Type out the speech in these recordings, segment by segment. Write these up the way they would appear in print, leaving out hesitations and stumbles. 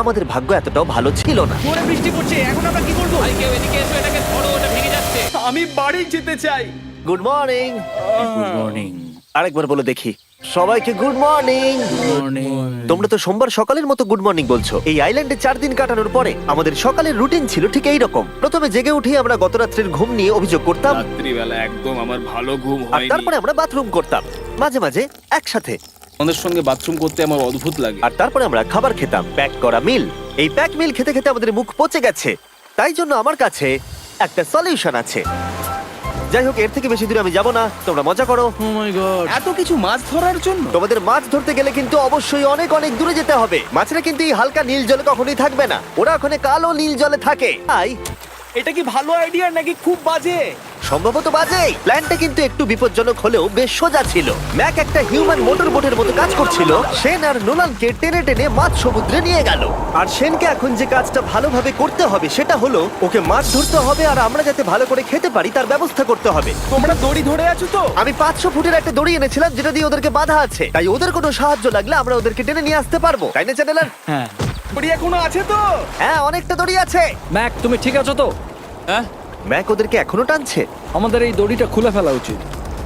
আমাদের ভাগ্য এতটাও ভালো ছিল না। জোরে বৃষ্টি পড়ছে, এখন আমরা কি করবো? ভাই কেউ এদিকে এসো, এটাকে ধরো, ওটা ভেঙে যাচ্ছে। আমি বাড়ি যেতে চাই। Good morning. Good morning. আরেকবার বলে দেখি সবাইকে গুড মর্নিং। তোমরা তো সোমবার সকালের মতো গুড মর্নিং বলছো। এই আইল্যান্ডে 4 দিন কাটানোর পরে আমাদের সকালের রুটিন ছিল ঠিক এই রকম। প্রথমে জেগে উঠে আমরা গত রাত্রের ঘুম নিয়ে অভিযোগ করতাম, রাত্রিবেলা একদম আমার ভালো ঘুম আর হয়নি। তারপরে আমরা বাথরুম করতাম, মাঝে মাঝে একসাথে। আমাদের সঙ্গে বাথরুম করতে আমার অদ্ভুত লাগে। আর তারপরে আমরা খাবার খেতাম, প্যাক করা মিল। এই প্যাক মিল খেতে খেতে আমাদের মুখ পচে গেছে, তাই জন্য আমার কাছে একটা সলিউশন আছে। যাই হোক, এর থেকে বেশি দূরে আমি যাব না, তোমরা মজা করো। ও মাই গড। এত কিছু মাছ ধরার জন্য? তোমাদের মাছ ধরতে গেলে কিন্তু অবশ্যই অনেক অনেক দূরে যেতে হবে। মাছেরা কিন্তু এই হালকা নীল জলে কখনোই থাকবে না, ওরা ওখানে কালো নীল জলে থাকে। তাই এটা কি ভালো আইডিয়া নাকি খুব বাজে? সম্ভবত বাজে। প্ল্যানটা কিন্তু একটু বিপজ্জনক হলেও বেশ সোজা ছিল। ম্যাক একটা হিউম্যান মোটর বোটের মতো কাজ করছিল। সেন আর নোলানকে টেনে টেনে মাছ সমুদ্রে নিয়ে গেল। আর সেনকে এখন যে কাজটা ভালোভাবে করতে হবে সেটা হলো ওকে মাছ ধরতে হবে, আর আমরা যাতে ভালো করে খেতে পারি তার ব্যবস্থা করতে হবে। তোমরা দড়ি ধরে আছো তো? আমি 500 ফুটের একটা দড়ি এনেছিলাম যেটা দিয়ে ওদেরকে বাঁধা আছে, তাই ওদের কোনো সাহায্য লাগলে আমরা ওদেরকে টেনে নিয়ে আসতে পারবো, তাই না চ্যানেলার? হ্যাঁ। দড়ি এখনো আছে তো? হ্যাঁ, অনেকটা দড়ি আছে। ম্যাক, তুমি ঠিক আছো তো? হ্যাঁ, ম্যাক ওদেরকে এখনো টানছে। আমাদের এই দড়িটা খুলে ফেলা উচিত,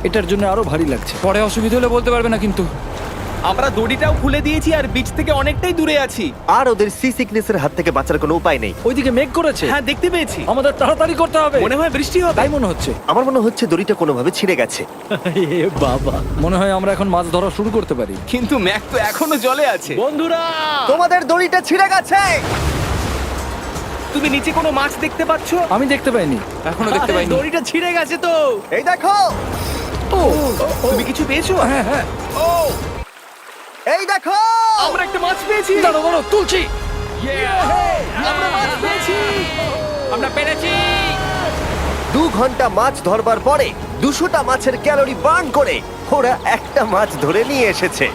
এটার জন্য আরো ভারী লাগছে। পরে অসুবিধা হলে বলতে পারবে না কিন্তু। আমরা দড়িটাও খুলে দিয়েছি আর বিচ থেকে অনেকটাই দূরে আছি। আর ওদের সি সিকনেসের হাত থেকে বাঁচার কোনো উপায় নেই। ওইদিকে মেঘ করেছে। হ্যাঁ, দেখতে পেয়েছি। আমাদের তাড়াতাড়ি করতে হবে। মনে হয় বৃষ্টি হবে। তাই মনে হচ্ছে। আমার মনে হচ্ছে দড়িটা কোনোভাবে ছিঁড়ে গেছে। এ বাবা, মনে হয় আমরা এখন মাছ ধরা শুরু করতে পারি। কিন্তু ম্যাক তো এখনো জলে আছে। বন্ধুরা, তোমাদের দড়িটা ছিঁড়ে গেছে। তুমি নিচে কোনো মাছ দেখতে পাচ্ছ? আমি দেখতে পাইনি। এখনো দেখতে পাইনি। দড়িটা ছিঁড়ে গেছে তো। এই দেখো, ও, তুমি কিছু পেয়েছো? হ্যাঁ হ্যাঁ, ও, এই দেখো। আমরা একটা মাছ পেয়েছি। দাঁড়ো দাঁড়ো, তুলছি। আমরা মাছ পেয়েছি। আমরা পেরেছি। 2 ঘন্টা মাছ ধরবার পরে 200টা মাছের ক্যালোরি বার্ন করে ওরা একটা মাছ ধরে নিয়ে এসেছে।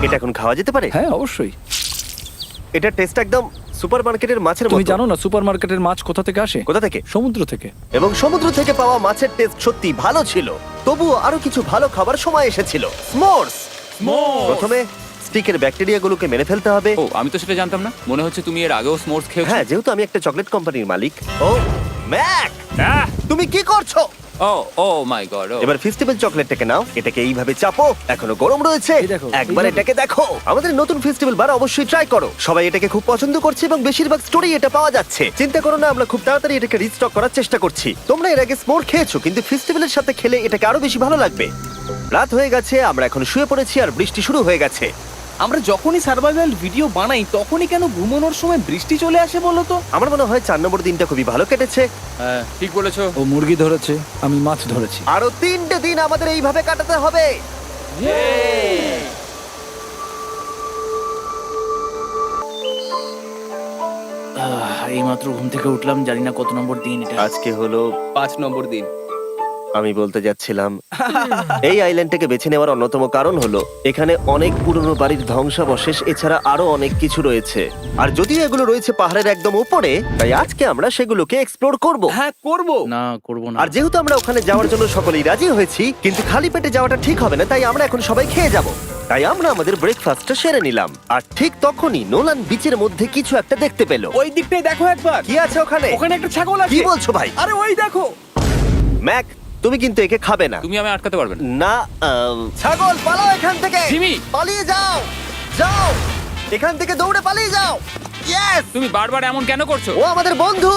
এটা এখন খাওয়া যেতে পারে? হ্যাঁ অবশ্যই। এটা টেস্ট একদম সুপারমার্কেটের মাছের তুমি মতো। জানো না সুপারমার্কেটের মাছ কোথা থেকে আসে? কোথা থেকে? সমুদ্র থেকে। এবং সমুদ্র থেকে পাওয়া মাছের টেস্ট সত্যি ভালো ছিল। তবুও আরো কিছু ভালো খাবার সময় এসেছিল। স্মোর্স। প্রথমে স্টিকের ব্যাকটেরিয়াগুলোকে মেরে ফেলতে হবে। ও, আমি তো সেটা জানতাম না। মনে হচ্ছে তুমি এর আগেও স্মোর্স খেয়েছো। হ্যাঁ, যেহেতু আমি একটা চকলেট কোম্পানির মালিক। ও ম্যাক, আহ! তুমি কি করছো? ও ও মাই গড। এবার ফেস্টিভ্যাল চকলেটটাকে নাও, এটাকে এইভাবে চাপো, এখনো গরম রয়েছে। এই দেখো, একবার এইভাবে। এটাকে দেখো। আমাদের নতুন ফেস্টিভ্যাল বার অবশ্যই ট্রাই করো। সবাই এটাকে খুব পছন্দ করছে এবং বেশিরভাগ স্টোরি এটা পাওয়া যাচ্ছে। চিন্তা করো না, আমরা খুব তাড়াতাড়ি এটাকে রিস্টক করার চেষ্টা করছি। তোমরা এর আগে স্মোর খেয়েছো, কিন্তু ফেস্টিভ্যালের সাথে খেলে এটাকে আরো বেশি ভালো লাগবে। রাত হয়ে গেছে, আমরা এখন শুয়ে পড়েছি আর বৃষ্টি শুরু হয়ে গেছে। আমরা যখনই সার্ভাইভাল ভিডিও বানাই তখনই কেন ঘুমানোর সময় বৃষ্টি চলে আসে বলো তো? আমার মনে হয় 4 নম্বর দিনটা খুবই ভালো কেটেছে। হ্যাঁ, ঠিক বলেছো। ও মুরগি ধরেছে, আমি মাছ ধরেছি। আরো 3টে দিন আমাদের এইভাবে কাটাতে হবে। এইমাত্র ঘুম থেকে উঠলাম, জানি না কত নম্বর দিন এটা। আজকে হলো 5 নম্বর দিন। আমি বলতে যাচ্ছিলাম এই আইল্যান্ডটাকে বেছে নেওয়ার অন্যতম কারণ হলো এখানে অনেক পুরনো বাড়ির ধ্বংসাবশেষ, এছাড়া আরো অনেক কিছু রয়েছে। আর যদিও এগুলো রয়েছে পাহাড়ের একদম উপরে, তাই আজকে আমরা সেগুলোকে এক্সপ্লোর করব। হ্যাঁ, করব। না, করব না। আর যেহেতু আমরা ওখানে যাওয়ার জন্য সকলেই রাজি হয়েছি, কিন্তু খালি পেটে যাওয়াটা ঠিক হবে না, তাই আমরা এখন সবাই খেয়ে যাব। তাই আমরা আমাদের ব্রেকফাস্টটা সেরে নিলাম। আর ঠিক তখনই নোলান বিচের মধ্যে কিছু একটা দেখতে পেল। ওই দিকটাই দেখো একবার। কি আছে ওখানে? ওখানে একটা ছাগল আছে। কি বলছো ভাই? আরে ওই দেখো। ম্যাক, তুমি কিন্তু একে খাবে না। তুমি আমি আটকাতে পারবে না। না, ছাগল পালাও এখান থেকে। জিমি! পালিয়ে যাও, যাও এখান থেকে, দৌড়ে পালিয়ে যাও। ইয়েস, তুমি বারবার এমন কেন করছো? ও আমাদের বন্ধু।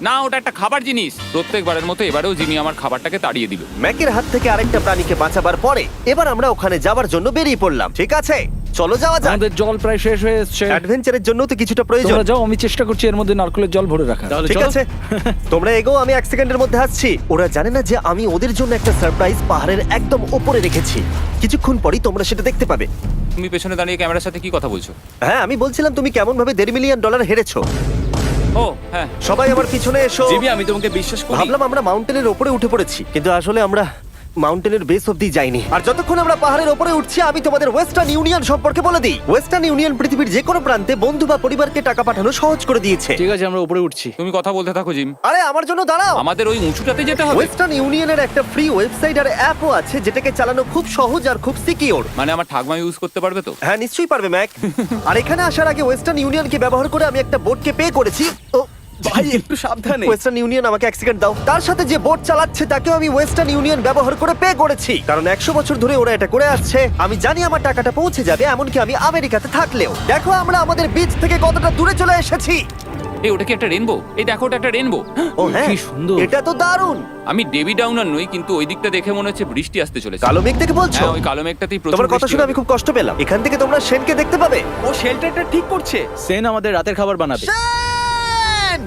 না, ওটা একটা খাবার জিনিস। প্রত্যেকবারের মতো এবারেও জিমি আমার খাবারটাকে তাড়িয়ে দিল। ম্যাকের হাত থেকে আরেকটা প্রাণীকে বাঁচাবার পরে এবার আমরা ওখানে যাবার জন্য বেরিয়ে পড়লাম। ঠিক আছে, চলো যাওয়া যাক। আমাদের জল প্রায় শেষ হয়ে এসছে। অ্যাডভেঞ্চারের জন্য তো কিছুটা প্রয়োজন। তোমরা যাও, আমি চেষ্টা করছি এর মধ্যে নারকেলের জল ভরে রাখা। তাহলে ঠিক চলো। আছে, তোমরা এগো, আমি 1 সেকেন্ডের মধ্যে আসছি। ওরা জানে না যে আমি ওদের জন্য একটা সারপ্রাইজ পাহাড়ের একদম উপরে রেখেছি। কিছুক্ষণ পরেই তোমরা সেটা দেখতে পাবে। তুমি পেছনে দাঁড়িয়ে ক্যামেরার সাথে কি কথা বলছো? হ্যাঁ, আমি বলছিলাম তুমি কেমন ভাবে $1.5 মিলিয়ন হেরেছো। ও হ্যাঁ। সবাই আমার পিছনে এসো। জিমি, আমি তোমাকে বিশ্বাস করি। ভাবলাম আমরা মাউন্টেনের উপরে উঠে পড়েছি, কিন্তু আসলে আমরা মাউন্টেনের বেস অব্দি যাইনি। আর যতক্ষণ আমরা পাহাড়ের উপরে উঠছি আমি তোমাদের ওয়েস্টার্ন ইউনিয়ন সম্পর্কে বলে দিই। ওয়েস্টার্ন ইউনিয়ন পৃথিবীর যে কোনো প্রান্তে বন্ধু বা পরিবারকে টাকা পাঠানো সহজ করে দিয়েছে। ঠিক আছে, আমরা উপরে উঠছি। তুমি কথা বলতে থাকো জিম, আরে আমার জন্য দাঁড়াও। আমাদের ওই উঁচুটাতে যেতে হবে। ওয়েস্টার্ন ইউনিয়নের একটা ফ্রি ওয়েবসাইট আর অ্যাপও আছে যেটাকে চালানো খুব সহজ আর খুব সিকিউর। মানে আমার ঠাকমা ইউজ করতে পারবে তো? হ্যাঁ নিশ্চয়ই পারবে ম্যাক। আর এখানে আসার আগে ওয়েস্টার্ন ইউনিয়নকে ব্যবহার করে আমি একটা বোটকে পে করেছি। ও ভাই একটু সাবধানে। ওয়েস্টার্ন ইউনিয়ন আমাকে এক সেকেন্ড দাও। তার সাথে যে বোট চালাচ্ছে তাকেও আমি ওয়েস্টার্ন ইউনিয়ন ব্যবহার করে পে করেছি, কারণ 100 বছর ধরে ওরা এটা করে আসছে। আমি জানি আমার টাকাটা পৌঁছে যাবে, এমনকি আমি আমেরিকাতে থাকলেও। দেখো আমরা আমাদের বিচ থেকে কতটা দূরে চলে এসেছি। এই ওটা কি একটা রেনবো? এই দেখো ওটা একটা রেনবো। ও হ্যাঁ, কি সুন্দর। এটা তো দারুণ। আমি ডেভি ডাউনার নই, কিন্তু ওই দিকটা দেখে মনে হচ্ছে বৃষ্টি আসতে চলেছে। কালো মেঘ দেখে বলছো? হ্যাঁ, ওই কালো মেঘটাতেই প্রচুর তোমার কথা বৃষ্টি শুনে হবে। আমি খুব কষ্ট পেলাম। এখান থেকে তোমরা শেনকে দেখতে পাবে। ও শেল্টারটা ঠিক করছে। সেন আমাদের রাতের খাবার বানাবে। শেন!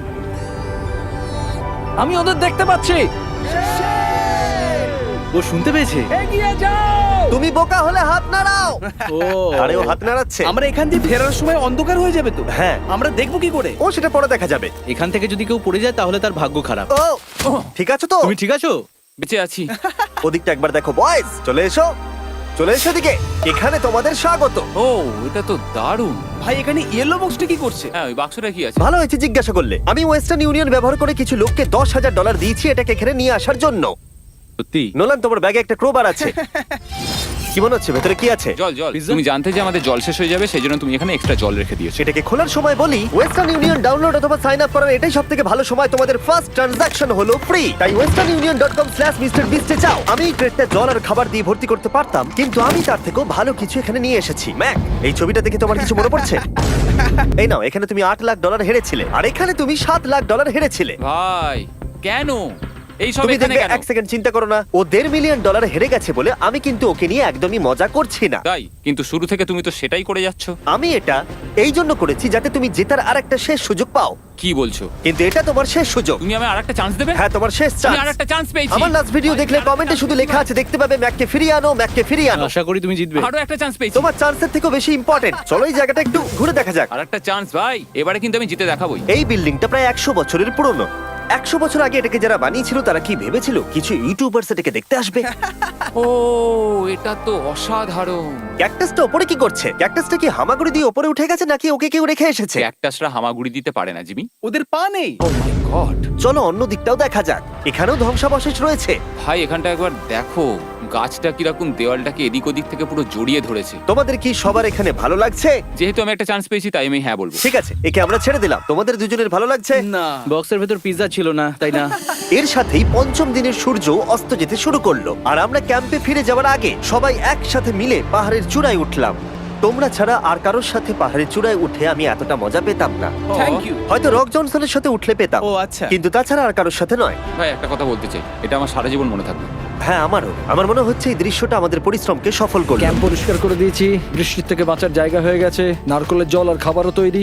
আমি ওদের দেখতে পাচ্ছি। ও শুনতে পেয়েছে। তুমি বোকা হলে হাত নাড়াও। ও আরে ও হাত নাড়াচ্ছে। আমরা এখান দিয়ে ফেরার সময় অন্ধকার হয়ে যাবে তো। হ্যাঁ। আমরা দেখবো কি করে? ও সেটা পরে দেখা যাবে। এখান থেকে যদি কেউ পড়ে যায় তাহলে তার ভাগ্য খারাপ। ও ঠিক আছে তো? তুমি ঠিক আছো? বেঁচে আছি। ওদিকটা একবার দেখো বয়েজ। চলে এসো, চলে এসো দিকে। এখানে তোমাদের স্বাগত। ও এটা তো দারুণ। ভাই এখানে ইয়েলো বক্সটা কি করছে? হ্যাঁ, ওই বাক্সটা কি আছে? ভালো হয়েছে জিজ্ঞাসা করলে। আমি ওয়েস্টার্ন ইউনিয়ন ব্যবহার করে কিছু লোককে $10,000 দিয়েছি এটাকে এখানে নিয়ে আসার জন্য। সত্যি? নোলান তোমার ব্যাগে একটা ক্রোবার আছে। কি মনে হচ্ছে ভেতরে কি আছে? জল জল। Pizza? তুমি জানতে যে আমাদের জল শেষ হয়ে যাবে, সেই জন্য তুমি এখানে এক্সট্রা জল রেখে দিয়েছো। সেটাকে খোলার সময় বলি, ওয়েস্টার্ন ইউনিয়ন ডাউনলোড অথবা সাইন আপ করার এটাই সবথেকে ভালো সময়। তোমাদের ফার্স্ট ট্রানজাকশন হলো ফ্রি। তাই westernunion.com/MrBeast এ যাও। আমি এই ক্রেটটা জল আর খাবার দিয়ে ভর্তি করতে পারতাম, কিন্তু আমি তার থেকেও ভালো কিছু এখানে নিয়ে এসেছি। ম্যাক, এই ছবিটা দেখে তোমার কিছু মনে পড়ছে? এই নাও, এখানে তুমি $8 লাখ হেরেছিলে, আর এখানে তুমি $7 লাখ হেরেছিলে। ভাই কেন এই সব তুমি এখানে দেখবে, কেন? এক সেকেন্ড চিন্তা করো না। ও $1.5 মিলিয়ন হেরে গেছে বলে আমি কিন্তু ওকে নিয়ে একদমই মজা করছি না। তাই? কিন্তু শুরু থেকে তুমি তো সেটাই করে যাচ্ছ। আমি এটা এই জন্য করেছি যাতে তুমি জেতার আরেকটা শেষ সুযোগ পাও, কি বলছো? কিন্তু এটা তোমার শেষ সুযোগ। তুমি আমায় আরেকটা চান্স দেবে? হ্যাঁ, তোমার শেষ আমি চান্স। আরেকটা চান্স পেয়েছি। আমার লাস্ট ভিডিও দেখলে কমেন্টে শুধু লেখা আছে, দেখতে পাবে ম্যাককে ফিরিয়ে আনো, ম্যাককে ফিরিয়ে আনো। আশা করি তুমি জিতবে। আরো একটা চান্স পেয়েছি। তোমার চান্সের থেকেও বেশি ইম্পর্টেন্ট। চলো এই জায়গাটা একটু ঘুরে দেখা যাক। আরেকটা চান্স ভাই, এবারে কিন্তু আমি জিতে দেখাবোই। এই বিল্ডিংটা প্রায় 100 বছরের পুরনো। 100 বছর আগে এটাকে যারা বানিয়েছিল তারা কি ভেবেছিল কিছু ইউটিউবার্স এটাকে দেখতে আসবে? ও এটা তো অসাধারণ। ক্যাকটাসটা ওপরে কি করছে? ক্যাকটাসটা কি হামাগুড়ি দিয়ে ওপরে উঠে গেছে নাকি ওকে কেউ রেখে এসেছে? ক্যাকটাসরা হামাগুড়ি দিতে পারে না জিমি। ওদের পা নেই। ও মাই গড। চলো অন্য দিকটাও দেখা যাক। এখানেও ধ্বংসাবশেষ রয়েছে। ভাই এখানটা একবার দেখো, গাছটা কিরকম দেওয়ালটাকে এদিক ওদিক থেকে পুরো জড়িয়ে ধরেছে। তোমাদের কি সবার এখানে ভালো লাগছে? যেহেতু আমি একটা চান্স পেয়েছি তাই আমি হ্যাঁ বলবো। ঠিক আছে, একে আমরা ছেড়ে দিলাম। তোমাদের দুজনের ভালো লাগছে? না। বক্সের ভেতর পিৎজা ছিল না, তাই না? এর সাথেই পঞ্চম দিনের সূর্য অস্ত যেতে শুরু করলো, আর আমরা ক্যাম্পে ফিরে যাওয়ার আগে সবাই একসাথে মিলে পাহাড়ের চূড়ায় উঠলাম। তোমরা ছাড়া আর কারোর সাথে পাহাড়ের চূড়ায় উঠে আমি এতটা মজা পেতাম না। Thank you. হয়তো রক জনসনের সাথে উঠলে পেতাম, ও আচ্ছা। কিন্তু তাছাড়া আর কারোর সাথে নয়। ভাই একটা কথা বলতে চাই, এটা আমার সারা জীবন মনে থাকবে। হ্যাঁ আমারও। আমার মনে হচ্ছে এই দৃশ্যটা আমাদের পরিশ্রমকে সফল করলো। ক্যাম্প পরিষ্কার করে দিয়েছি, বৃষ্টির থেকে বাঁচার জায়গা হয়ে গেছে, নারকেলের জল আর খাবারও তৈরি।